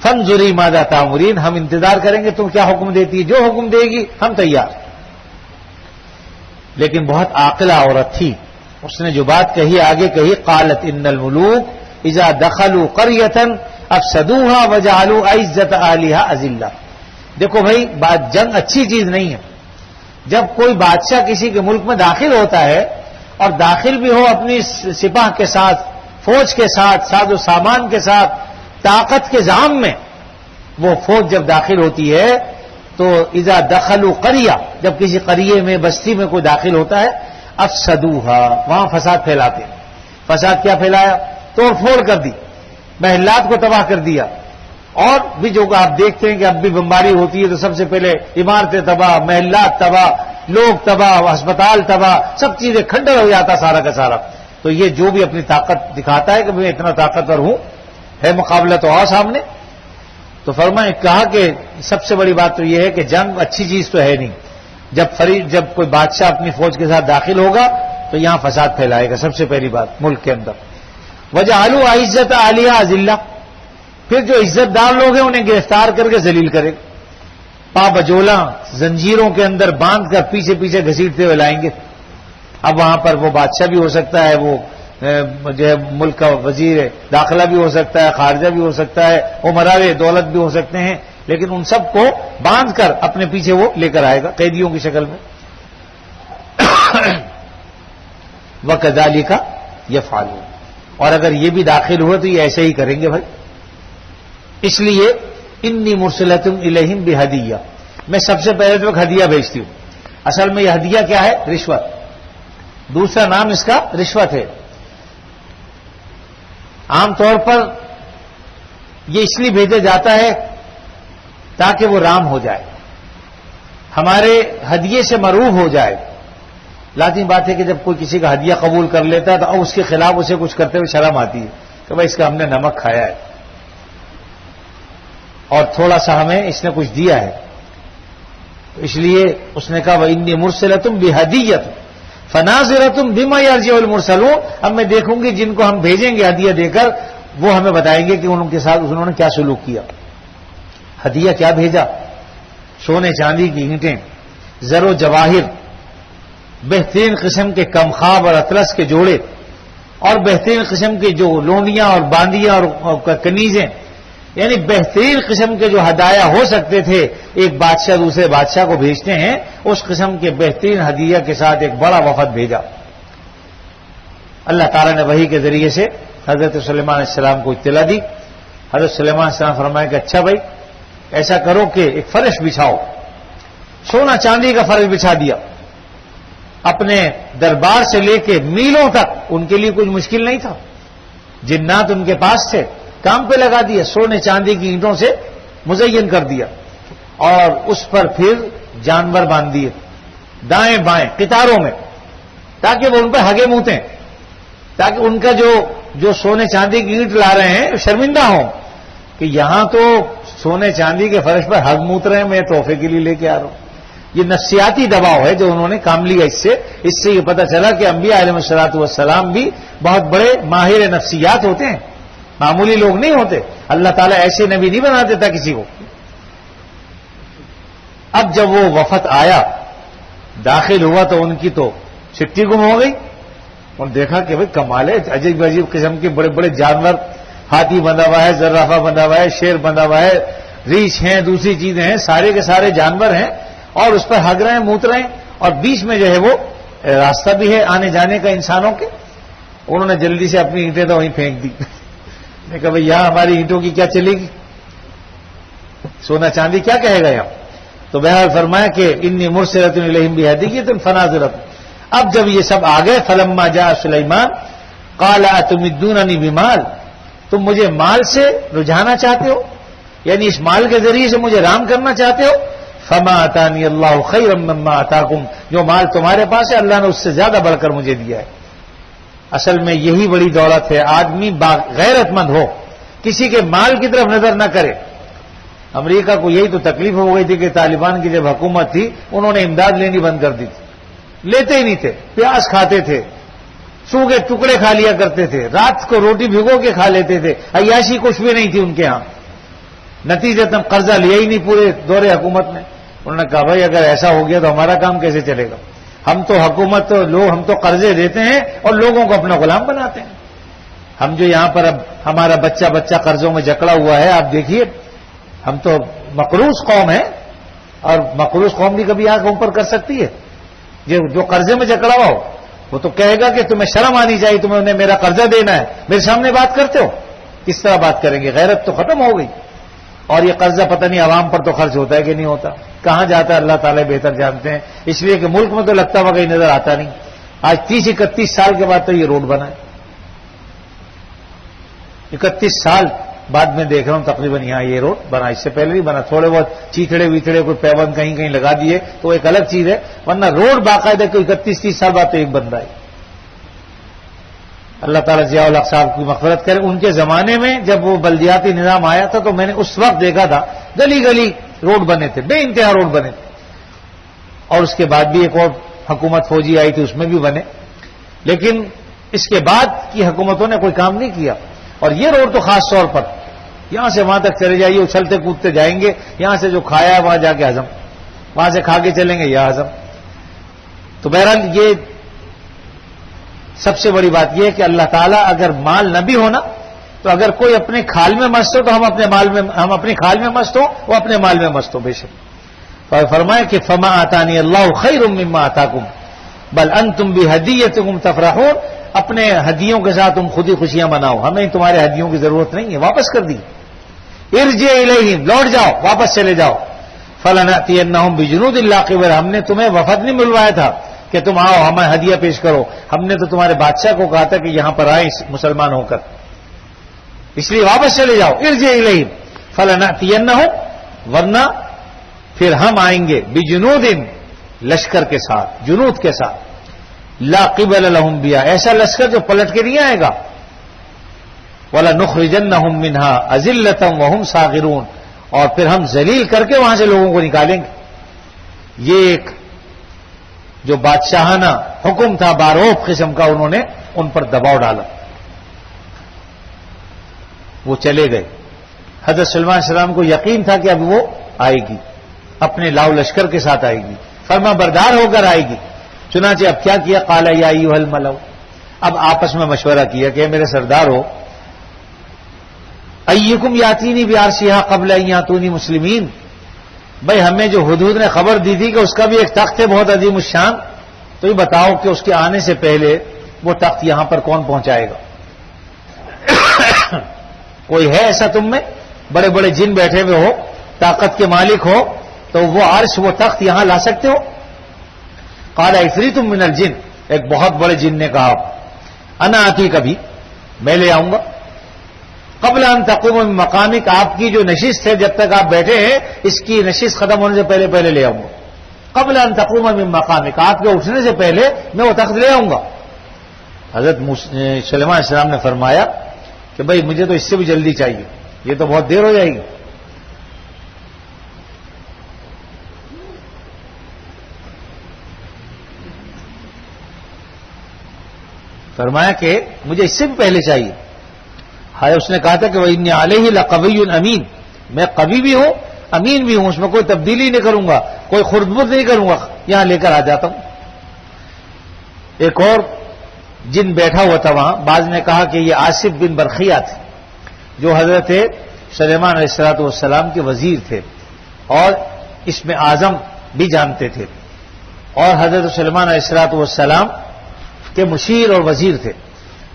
فانظری ماذا تأمرین، ہم انتظار کریں گے تم کیا حکم دیتی ہے، جو حکم دے گی ہم تیار. لیکن بہت عاقلہ عورت تھی، اس نے جو بات کہی آگے کہی قالت ان الملوک اذا دخلوا قرية افسدوها وجعلوا عزت اهلها اذلہ. دیکھو بھائی بات جنگ اچھی چیز نہیں ہے. جب کوئی بادشاہ کسی کے ملک میں داخل ہوتا ہے اور داخل بھی ہو اپنی سپاہ کے ساتھ، فوج کے ساتھ، ساز و سامان کے ساتھ، طاقت کے زعم میں، وہ فوج جب داخل ہوتی ہے تو اذا دخلوا قریہ، جب کسی قریے میں بستی میں کوئی داخل ہوتا ہے افسدوها، وہاں فساد پھیلاتے ہیں. فساد کیا پھیلایا؟ توڑ پھوڑ کر دی، محلات کو تباہ کر دیا. اور بھی جو آپ دیکھتے ہیں کہ اب بھی بمباری ہوتی ہے تو سب سے پہلے عمارتیں تباہ، محلات تباہ، لوگ تباہ، ہسپتال تباہ، سب چیزیں کھنڈر ہو جاتا سارا کا سارا. تو یہ جو بھی اپنی طاقت دکھاتا ہے کہ میں اتنا طاقتور ہوں، ہے مقابلہ تو آؤ سامنے. تو فرمائے کہا کہ سب سے بڑی بات تو یہ ہے کہ جنگ اچھی چیز تو ہے نہیں. جب کوئی بادشاہ اپنی فوج کے ساتھ داخل ہوگا تو یہاں فساد پھیلائے گا، سب سے پہلی بات ملک کے اندر. وجعلوا عزت اہلها اذلہ، پھر جو عزت دار لوگ ہیں انہیں گرفتار کر کے ذلیل کرے، پا بجولا زنجیروں کے اندر باندھ کر پیچھے پیچھے گھسیٹتے ہوئے لائیں گے. اب وہاں پر وہ بادشاہ بھی ہو سکتا ہے، وہ جو ہے ملک کا وزیر داخلہ بھی ہو سکتا ہے، خارجہ بھی ہو سکتا ہے، امراء دولت بھی ہو سکتے ہیں، لیکن ان سب کو باندھ کر اپنے پیچھے وہ لے کر آئے گا قیدیوں کی شکل میں. وَكَذَلِكَ يَفْعَلُونَ، اور اگر یہ بھی داخل ہوا تو یہ ایسے ہی کریں گے بھائی. اس لیے انی مرسلۃ الیہم بہدیہ، میں سب سے پہلے تو ایک ہدیہ بھیجتی ہوں. اصل میں یہ ہدیہ کیا ہے؟ رشوت. دوسرا نام اس کا رشوت ہے. عام طور پر یہ اس لیے بھیجا جاتا ہے تاکہ وہ رام ہو جائے، ہمارے ہدیے سے معروف ہو جائے. لازمی بات ہے کہ جب کوئی کسی کا ہدیہ قبول کر لیتا ہے تو اب اس کے خلاف اسے کچھ کرتے ہوئے شرم آتی ہے کہ بھائی اس کا ہم نے نمک کھایا ہے اور تھوڑا سا ہمیں اس نے کچھ دیا ہے. تو اس لیے اس نے کہا وَإِنِّي مُرْسِلَةٌ بِهَدِيَّةٍ فَنَاظِرَةٌ بِمَا يَرْجِعُ الْمُرْسَلُونَ. اب میں دیکھوں گی جن کو ہم بھیجیں گے ہدیہ دے کر وہ ہمیں بتائیں گے کہ ان کے ساتھ انہوں نے کیا سلوک کیا. ہدیہ کیا بھیجا؟ سونے چاندی کی اینٹیں، زر و جواہر، بہترین قسم کے کمخاب اور اطلس کے جوڑے، اور بہترین قسم کے جو لونڈیاں اور باندیاں اور کنیزیں، یعنی بہترین قسم کے جو ہدایا ہو سکتے تھے ایک بادشاہ دوسرے بادشاہ کو بھیجتے ہیں، اس قسم کے بہترین ہدیہ کے ساتھ ایک بڑا وفد بھیجا. اللہ تعالیٰ نے وحی کے ذریعے سے حضرت سلیمان علیہ السلام کو اطلاع دی. حضرت سلیمان علیہ السلام فرمایا کہ اچھا بھائی ایسا کرو کہ ایک فرش بچھاؤ. سونا چاندی کا فرش بچھا دیا. اپنے دربار سے لے کے میلوں تک ان کے لیے کچھ مشکل نہیں تھا، جنات ان کے پاس تھے، کام پہ لگا دیا، سونے چاندی کی اینٹوں سے مزین کر دیا اور اس پر پھر جانور باندھ دیے دائیں بائیں قطاروں میں تاکہ وہ ان پہ ہگے موتیں، تاکہ ان کا جو سونے چاندی کی اینٹ لا رہے ہیں شرمندہ ہوں کہ یہاں تو سونے چاندی کے فرش پر ہگ موت رہے ہیں، میں تحفے کے لیے لے کے آ رہا ہوں. یہ نفسیاتی دباؤ ہے جو انہوں نے کام لیا. اس سے یہ پتہ چلا کہ انبیاء علیہ الصلوۃ والسلام بھی بہت بڑے ماہر نفسیات ہوتے ہیں، معمولی لوگ نہیں ہوتے. اللہ تعالیٰ ایسے نبی نہیں بنا دیتا کسی کو. اب جب وہ وفد آیا داخل ہوا تو ان کی تو چھٹی گم ہو گئی اور دیکھا کہ بھئی کمال ہے، عجیب عجیب قسم کے بڑے بڑے جانور، ہاتھی بندھا ہوا ہے، زرافہ بندھا ہوا ہے، شیر بندھا ہوا ہے، ریچھ ہیں، دوسری چیزیں ہیں، سارے کے سارے جانور ہیں اور اس پر ہگ رہے ہیں، موت رہے ہیں اور بیچ میں جو ہے وہ راستہ بھی ہے آنے جانے کا انسانوں کے. انہوں نے جلدی سے اپنی اینٹیں تو وہیں پھینک دی. میں کہا بھئی یہاں ہماری اینٹوں کی کیا چلے گی، سونا چاندی کیا کہے گا یہاں. تو بہرحال فرمایا کہ انی مرسلۃ الیہم بہدیۃ فناظرۃ. اب جب یہ سب آ گئے فلما جاء سلیمان قال اتمدوننی بمال، تم مجھے مال سے رجھانا چاہتے ہو، یعنی اس مال کے ذریعے سے مجھے رام کرنا چاہتے ہو. فما آتانی اللہ خیرا مما آتاکم، جو مال تمہارے پاس ہے اللہ نے اس سے زیادہ بڑھ کر مجھے دیا ہے. اصل میں یہی بڑی دولت ہے، آدمی غیرت مند ہو، کسی کے مال کی طرف نظر نہ کرے. امریکہ کو یہی تو تکلیف ہو گئی تھی کہ طالبان کی جب حکومت تھی انہوں نے امداد لینی بند کر دی تھی، لیتے ہی نہیں تھے، پیاز کھاتے تھے، سو کے ٹکڑے کھا لیا کرتے تھے، رات کو روٹی بھگو کے کھا لیتے تھے، عیاشی کچھ بھی نہیں تھی ان کے ہاں. نتیجتاً قرضہ لیا ہی نہیں پورے دور حکومت میں. انہوں نے کہا بھائی اگر ایسا ہو گیا تو ہمارا کام کیسے چلے گا. ہم تو حکومت لوگ ہم تو قرضے دیتے ہیں اور لوگوں کو اپنا غلام بناتے ہیں. ہم جو یہاں پر اب ہمارا بچہ قرضوں میں جکڑا ہوا ہے، آپ دیکھیے ہم تو مقروض قوم ہیں، اور مقروض قوم بھی کبھی آنکھ اوپر کر سکتی ہے؟ جو قرضے میں جکڑا ہوا ہو وہ تو کہے گا کہ تمہیں شرم آنی چاہیے، تمہیں انہیں میرا قرضہ دینا ہے، میرے سامنے بات کرتے ہو. کس طرح بات کریں گے؟ غیرت تو ختم ہو گئی. اور یہ قرضہ پتہ نہیں عوام پر تو خرچ ہوتا ہے کہ نہیں ہوتا، کہاں جاتا ہے اللہ تعالیٰ بہتر جانتے ہیں. اس لیے کہ ملک میں تو لگتا ہوا کہیں نظر آتا نہیں. آج 30-31 سال کے بعد تو یہ روڈ بنا ہے. 31 سال بعد میں دیکھ رہا ہوں تقریباً یہاں یہ روڈ بنا. اس سے پہلے نہیں بنا، تھوڑے بہت چیتڑے ویتڑے کوئی پیبند کہیں کہیں لگا دیے تو ایک الگ چیز ہے، ورنہ روڈ باقاعدہ کوئی 31-30 سال بعد تو ایک بن رہا ہے. اللہ تعالیٰ ضیاء الحق صاحب کی مغفرت کرے. ان کے زمانے میں جب وہ بلدیاتی نظام آیا تھا تو میں نے اس وقت دیکھا تھا گلی گلی روڈ بنے تھے، بے انتہا روڈ بنے تھے. اور اس کے بعد بھی ایک اور حکومت فوجی آئی تھی، اس میں بھی بنے. لیکن اس کے بعد کی حکومتوں نے کوئی کام نہیں کیا. اور یہ روڈ تو خاص طور پر یہاں سے وہاں تک چلے جائیے، اچھلتے کودتے جائیں گے، یہاں سے جو کھایا ہے وہاں جا کے ہضم، وہاں سے کھا کے چلیں گے یا ہضم. تو بہرحال یہ سب سے بڑی بات یہ ہے کہ اللہ تعالیٰ اگر مال نہ بھی ہونا تو اگر کوئی اپنے کھال میں مست ہو تو ہم اپنے کھال میں مست ہو، وہ اپنے مال میں مست ہو بے شک. تو فرمایا کہ فما آتانی اللہ خیر مما آتاکم بل انتم بہدیتکم تفرحون. اپنے ہدیوں کے ساتھ تم خود ہی خوشیاں مناؤ، ہمیں تمہارے ہدیوں کی ضرورت نہیں ہے. واپس کر دی. ارجع الیہم، لوٹ جاؤ، واپس چلے جاؤ. فلنأتینہم بجنود لا قبل، ہم نے تمہیں وفد نہیں ملوایا تھا کہ تم آؤ ہمیں ہدیہ پیش کرو. ہم نے تو تمہارے بادشاہ کو کہا تھا کہ یہاں پر آئے مسلمان ہو کر، اس لیے واپس چلے جاؤ. ارجع الیہم فلنأتینہم، ورنہ پھر ہم آئیں گے بجنود، لشکر کے ساتھ، جنود کے ساتھ. لا قبل لهم بها، ایسا لشکر جو پلٹ کے نہیں آئے گا. وَلَنُخْرِجَنَّهُم مِّنْهَا أَذِلَّةً وَهُمْ صَاغِرُونَ، اور پھر ہم ذلیل کر کے وہاں سے لوگوں کو نکالیں گے. یہ ایک جو بادشاہانہ حکم تھا باروب قسم کا، انہوں نے ان پر دباؤ ڈالا. وہ چلے گئے. حضرت سلیمان علیہ السلام کو یقین تھا کہ اب وہ آئے گی، اپنے لاؤ لشکر کے ساتھ آئے گی، فرما بردار ہو کر آئے گی. چنانچہ اب کیا کیا؟ قال یا ایھا الملأ، اب آپس میں مشورہ کیا کہ میرے سردار ہو، ایکم یاتینی بعرشھا قبل ان یاتونی مسلمین. بھائی ہمیں جو ہدہد نے خبر دی تھی کہ اس کا بھی ایک تخت ہے بہت عظیم الشان، تو یہ بتاؤ کہ اس کے آنے سے پہلے وہ تخت یہاں پر کون پہنچائے گا؟ کوئی ہے ایسا تم میں؟ بڑے بڑے جن بیٹھے ہوئے ہو، طاقت کے مالک ہو، تو وہ عرش وہ تخت یہاں لا سکتے ہو؟ قال عفریت من الجن، ایک بہت بڑے جن نے کہا انا آتی، کبھی میں لے آؤں گا. قبل ان تقوم من مقامک، آپ کی جو نشست ہے جب تک آپ بیٹھے ہیں اس کی نشست ختم ہونے سے پہلے لے آؤں گا. قبل ان تقوم من مقامک، آپ کے اٹھنے سے پہلے میں وہ تخت لے آؤں گا. حضرت سلیمان علیہ السلام نے فرمایا کہ بھائی مجھے تو اس سے بھی جلدی چاہیے، یہ تو بہت دیر ہو جائے گی. فرمایا کہ مجھے اس سے بھی پہلے چاہیے. ہائے اس نے کہا تھا کہ وَإِنِّي عَلَيْهِ لَقَوِيٌّ أَمِينٌ، میں قوی بھی ہوں، امین بھی ہوں، اس میں کوئی تبدیلی نہیں کروں گا، کوئی خردبرد نہیں کروں گا، یہاں لے کر آ جاتا ہوں. ایک اور جن بیٹھا ہوا تھا وہاں، بعض نے کہا کہ یہ آصف بن برخیہ تھے جو حضرت سلیمان علیہ السلام کے وزیر تھے اور اس میں اعظم بھی جانتے تھے، اور حضرت سلیمان علیہ السلام کے مشیر اور وزیر تھے.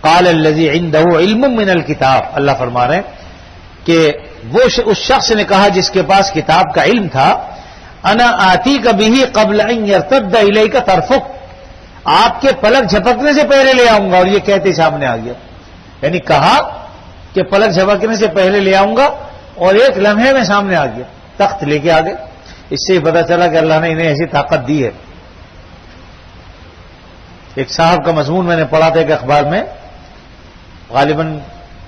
قال الذی عنده علم من الکتاب، اللہ فرما رہے ہیں کہ وہ اس شخص نے کہا جس کے پاس کتاب کا علم تھا، انا آتیک بہ قبل ان یرتد الیک طرفک، آپ کے پلک جھپکنے سے پہلے لے آؤں گا. اور یہ کہتے سامنے آ گیا، یعنی کہا کہ پلک جھپکنے سے پہلے لے آؤں گا اور ایک لمحے میں سامنے آ گیا، تخت لے کے آ گئے. اس سے پتہ چلا کہ اللہ نے انہیں ایسی طاقت دی ہے. ایک صاحب کا مضمون میں نے پڑھا تھا کہ اخبار میں، غالباً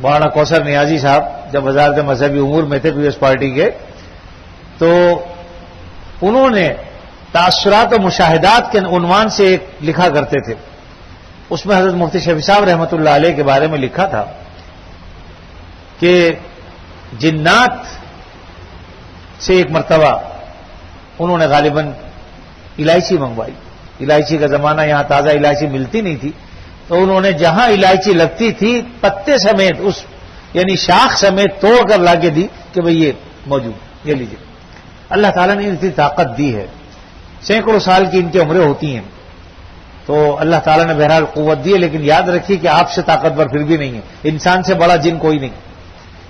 مولانا کوثر نیازی صاحب جب وزارت مذہبی امور میں تھے پیپلز پارٹی کے، تو انہوں نے تاثرات و مشاہدات کے عنوان سے ایک لکھا کرتے تھے. اس میں حضرت مفتی شفیع صاحب رحمۃ اللہ علیہ کے بارے میں لکھا تھا کہ جنات سے ایک مرتبہ انہوں نے غالباً الائچی منگوائی الائچی کا زمانہ، یہاں تازہ الائچی ملتی نہیں تھی، تو انہوں نے جہاں الائچی لگتی تھی پتے سمیت، اس یعنی شاخ سمیت توڑ کر لا کے دی کہ بھئی یہ موجود، یہ لیجیے۔ اللہ تعالیٰ نے اتنی طاقت دی ہے، سینکڑوں سال کی ان کی عمریں ہوتی ہیں، تو اللہ تعالیٰ نے بہرحال قوت دی ہے، لیکن یاد رکھیے کہ آپ سے طاقتور پھر بھی نہیں ہے، انسان سے بڑا جن کوئی نہیں،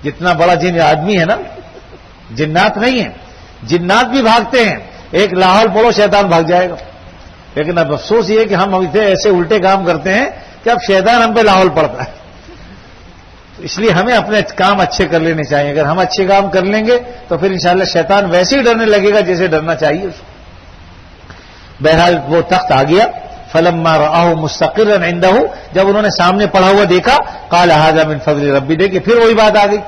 جتنا بڑا جن آدمی ہے نا، جنات نہیں ہے، جنات بھی بھاگتے ہیں، ایک لاہور پڑو شیطان بھاگ جائے گا، لیکن اب افسوس یہ کہ ہم اتنے ایسے الٹے کام کرتے ہیں کہ اب شیطان ہم پہ لاہور پڑتا ہے، اس لیے ہمیں اپنے کام اچھے کر لینے چاہیے، اگر ہم اچھے کام کر لیں گے تو پھر انشاءاللہ شیطان ویسے ہی ڈرنے لگے گا جیسے ڈرنا چاہیے اس کو۔ بہرحال وہ تخت آ گیا، فلما رآہ مستقرا عنده، جب انہوں نے سامنے پڑا ہوا دیکھا، قال هذا من فضل ربی، دیکھیے پھر وہی بات آ گئی،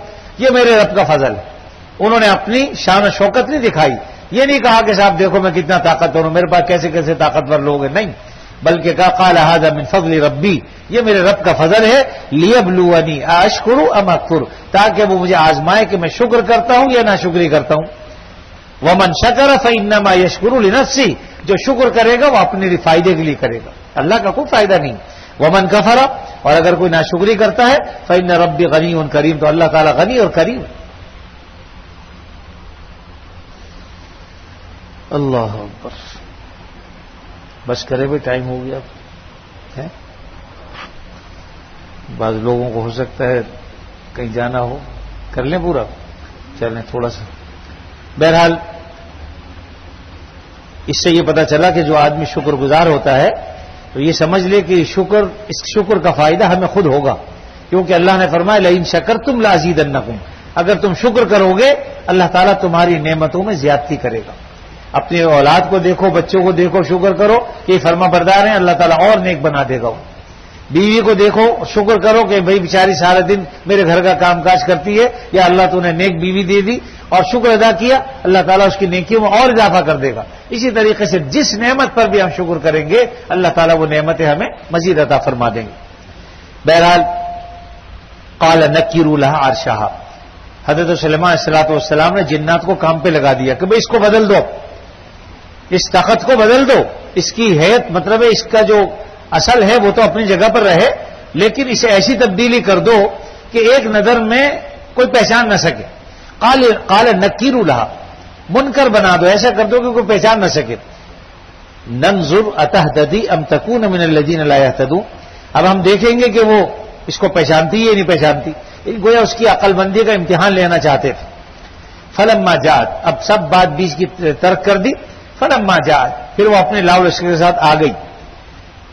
یہ میرے رب کا فضل ہے۔ انہوں نے اپنی شان و شوکت نہیں دکھائی، یہ نہیں کہا کہ صاحب دیکھو میں کتنا طاقتور ہوں، میرے پاس کیسے کیسے طاقتور لوگ ہیں، نہیں، بلکہ کہا قال هذا من فضل ربی، یہ میرے رب کا فضل ہے، لیبلونی اشکر ام اکفر، تاکہ وہ مجھے آزمائے کہ میں شکر کرتا ہوں یا ناشکری کرتا ہوں۔ ومن شکر فانما یشکر لنفسہ، جو شکر کرے گا وہ اپنے فائدے کے لیے کرے گا، اللہ کا کوئی فائدہ نہیں۔ ومن کفر، اور اگر کوئی ناشکری کرتا ہے، فإن ربی غنی کریم، تو اللہ تعالیٰ غنی اور کریم۔ اللہ اکبر، بس کرے بھائی، ٹائم ہو گیا ہے، بعض لوگوں کو ہو سکتا ہے کہیں جانا ہو، کر لیں پورا، چلیں تھوڑا سا۔ بہرحال اس سے یہ پتا چلا کہ جو آدمی شکر گزار ہوتا ہے تو یہ سمجھ لے کہ اس شکر کا فائدہ ہمیں خود ہوگا، کیونکہ اللہ نے فرمایا لئن شکرتم لازیدنکم، اگر تم شکر کرو گے اللہ تعالیٰ تمہاری نعمتوں میں زیادتی کرے گا۔ اپنی اولاد کو دیکھو، بچوں کو دیکھو، شکر کرو کہ یہ فرما بردار ہیں، اللہ تعالیٰ اور نیک بنا دے گا۔ بیوی کو دیکھو، شکر کرو کہ بھئی بیچاری سارا دن میرے گھر کا کام کاج کرتی ہے، یا اللہ تو نے نیک بیوی دے دی، اور شکر ادا کیا، اللہ تعالیٰ اس کی نیکیوں میں اور اضافہ کر دے گا۔ اسی طریقے سے جس نعمت پر بھی ہم شکر کریں گے اللہ تعالیٰ وہ نعمتیں ہمیں مزید عطا فرما دیں گے۔ بہرحال قال نکروا لها عرشها، حضرت سلیمان علیہ الصلوۃ والسلام نے جنات کو کام پہ لگا دیا کہ بھئی اس کو بدل دو، اس تخت کو بدل دو، اس کی حیت مطلب ہے اس کا جو اصل ہے وہ تو اپنی جگہ پر رہے، لیکن اسے ایسی تبدیلی کر دو کہ ایک نظر میں کوئی پہچان نہ سکے۔ قال نکروا لها، منکر بنا دو، ایسا کر دو کہ کوئی پہچان نہ سکے۔ ننظر اتهتدی ام تکون من الذین لا یهتدون، اب ہم دیکھیں گے کہ وہ اس کو پہچانتی ہے یا نہیں پہچانتی، گویا اس کی عقل مندی کا امتحان لینا چاہتے تھے۔ فلما جاءت، اب سب بات بیچ کی ترک کر دی، فلما جاءت، پھر وہ اپنے لاؤ لشکر کے ساتھ آ گئی۔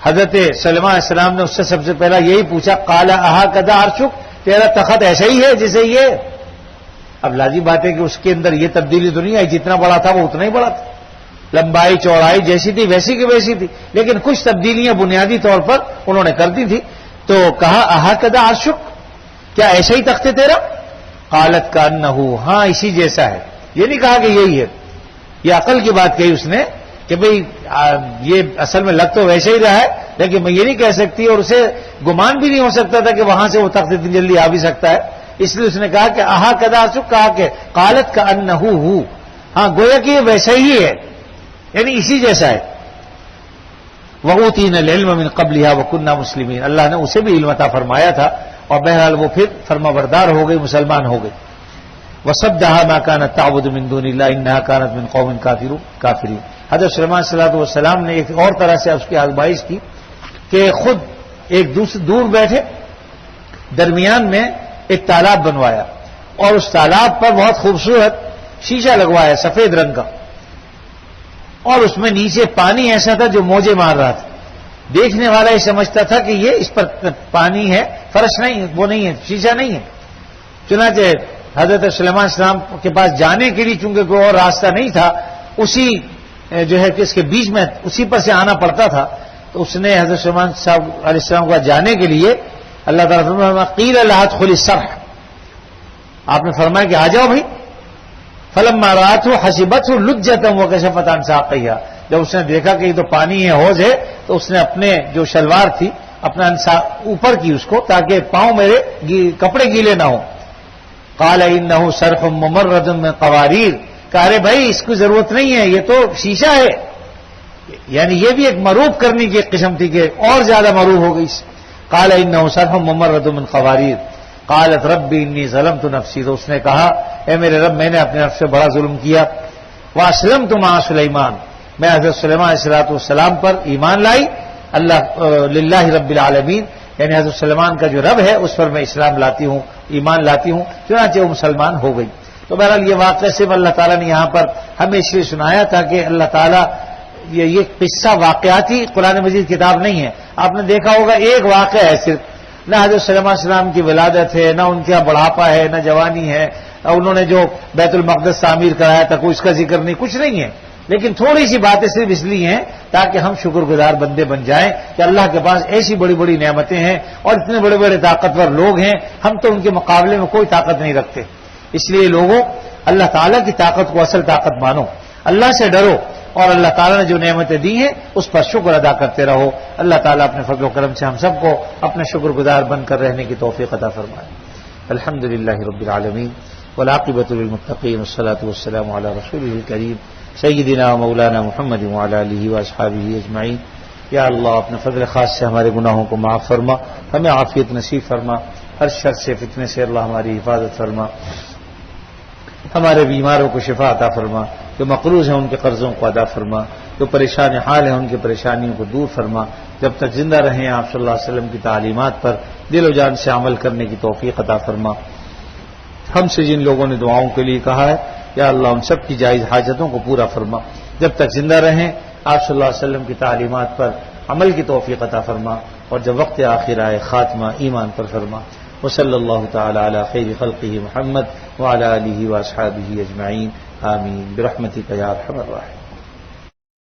حضرت سلیمان علیہ السلام نے اس سے سب سے پہلا یہی پوچھا، قال اہکذا عرشک، تیرا تخت ایسا ہی ہے جیسے یہ؟ اب لازم بات ہے کہ اس کے اندر یہ تبدیلی تو نہیں آئی، جتنا بڑا تھا وہ اتنا ہی بڑا تھا، لمبائی چوڑائی جیسی تھی ویسی کی ویسی تھی، لیکن کچھ تبدیلیاں بنیادی طور پر انہوں نے کر دی تھی۔ تو کہا اہکذا عرشک، کیا ایسا ہی تخت ہے تیرا؟ قالت کانہ، ہاں اسی جیسا ہے، یہ نہیں کہا کہ یہی ہے، یہ عقل کی بات کہی اس نے کہ بھئی یہ اصل میں لگ تو ویسے ہی رہا ہے، لیکن میں یہ نہیں کہہ سکتی، اور اسے گمان بھی نہیں ہو سکتا تھا کہ وہاں سے وہ تخت اتنی جلدی آ بھی سکتا ہے، اس لیے اس نے کہا کہ اہکذا عرشک، کہا کہ قالت کانہ ہو، ہاں گویا کہ یہ ویسا ہی ہے، یعنی اسی جیسا ہے۔ وَأُوتِينَا الْعِلْمَ مِنْ قَبْلِهَا وَكُنَّا مُسْلِمِينَ، اللہ نے اسے بھی علم عطا فرمایا تھا، اور بہرحال وہ پھر فرما بردار ہو گئی، مسلمان ہو گئی۔ وَصَدَّهَا مَا كَانَتْ تَعْبُدُ مِن دُونِ اللَّهِ إِنَّهَا كَانَتْ مِن قَوْمٍ كَافِرِينَ۔ حضرت سلیمان علیہ الصلوۃ والسلام نے ایک اور طرح سے اس کی آزمائش کی کہ خود ایک دوسرے دور بیٹھے، درمیان میں ایک تالاب بنوایا، اور اس تالاب پر بہت خوبصورت شیشہ لگوایا سفید رنگ کا، اور اس میں نیچے پانی ایسا تھا جو موجیں مار رہا تھا، دیکھنے والا یہ سمجھتا تھا کہ یہ اس پر پانی ہے، فرش نہیں، وہ نہیں ہے، شیشہ نہیں ہے۔ چنانچہ حضرت سلیمان علیہ السلام کے پاس جانے کے لیے چونکہ کوئی اور راستہ نہیں تھا، اسی جو ہے کہ اس کے بیچ میں اسی پر سے آنا پڑتا تھا، تو اس نے حضرت سلیمان صاحب علیہ السلام کو جانے کے لیے اللہ تعالیٰ فرمایا قیل لها ادخلی الصرح، آپ نے فرمایا کہ آ جاؤ بھائی۔ فلما رأته حسبته لجة وكشفت عن ساقيها، جب اس نے دیکھا کہ یہ تو پانی ہے، حوض ہے، تو اس نے اپنے جو شلوار تھی اپنا اوپر کی اس کو، تاکہ پاؤں میرے کپڑے گیلے نہ ہوں۔ قال انه صرح ممرد من قوارير، کہا ارے بھائی اس کی ضرورت نہیں ہے، یہ تو شیشہ ہے، یعنی یہ بھی ایک مروب کرنے کی ایک قسم تھی کہ اور زیادہ مروب ہو گئی. قال انه صرف ممرد من قواریر قالت ربی انی ظلمت نفسی. تو اس نے کہا اے میرے رب میں نے اپنے نفس سے بڑا ظلم کیا. واسلمت مع سلیمان, میں حضرت سلیمان علیہ الصلوۃ والسلام پر ایمان لائی. اللہ للہ رب العالمین, یعنی حضرت سلیمان کا جو رب ہے اس پر میں اسلام لاتی ہوں, ایمان لاتی ہوں, چنانچہ وہ مسلمان ہو گئی. تو بہرحال یہ واقعہ صرف اللہ تعالیٰ نے یہاں پر ہمیں اس لیے سنایا تھا کہ اللہ تعالیٰ یہ قصہ واقعاتی قرآن مجید کتاب نہیں ہے. آپ نے دیکھا ہوگا ایک واقعہ ہے صرف, نہ حضرت سلیمان علیہ السلام کی ولادت ہے, نہ ان کے یہاں بڑھاپا ہے, نہ جوانی ہے, انہوں نے جو بیت المقدس تعمیر کرایا تھا کوئی اس کا ذکر نہیں, کچھ نہیں ہے. لیکن تھوڑی سی باتیں صرف اس لیے ہیں تاکہ ہم شکر گزار بندے بن جائیں کہ اللہ کے پاس ایسی بڑی بڑی نعمتیں ہیں اور اتنے بڑے بڑے طاقتور لوگ ہیں, ہم تو ان کے مقابلے میں کوئی طاقت نہیں رکھتے. اس لیے لوگوں اللہ تعالیٰ کی طاقت کو اصل طاقت مانو, اللہ سے ڈرو, اور اللہ تعالیٰ نے جو نعمتیں دی ہیں اس پر شکر ادا کرتے رہو. اللہ تعالیٰ اپنے فضل و کرم سے ہم سب کو اپنے شکر گزار بن کر رہنے کی توفیق عطا فرمائے. الحمدللہ رب العالمین والعاقبۃ للمتقین والصلاۃ والسلام علی رسولہ الکریم سیدنا مولانا محمد وعلی آلہ واصحابہ اجمعین. یا اللہ اپنے فضل خاص سے ہمارے گناہوں کو معاف فرما, ہمیں عافیت نصیب فرما, ہر شر سے فتنے سے اللہ ہماری حفاظت فرما, ہمارے بیماروں کو شفا عطا فرما, جو مقروض ہیں ان کے قرضوں کو ادا فرما, جو پریشان حال ہیں ان کی پریشانیوں کو دور فرما. جب تک زندہ رہیں آپ صلی اللہ علیہ وسلم کی تعلیمات پر دل و جان سے عمل کرنے کی توفیق عطا فرما. ہم سے جن لوگوں نے دعاؤں کے لیے کہا ہے یا اللہ ان سب کی جائز حاجتوں کو پورا فرما. جب تک زندہ رہیں آپ صلی اللہ علیہ وسلم کی تعلیمات پر عمل کی توفیق عطا فرما, اور جب وقت آخر آئے خاتمہ ایمان پر فرما. وصلی اللہ تعالی علی خیر خلقہ محمد وعلی آلہ واصحابہ اجمعین. آمین برحمتک یا ارحم الراحمین.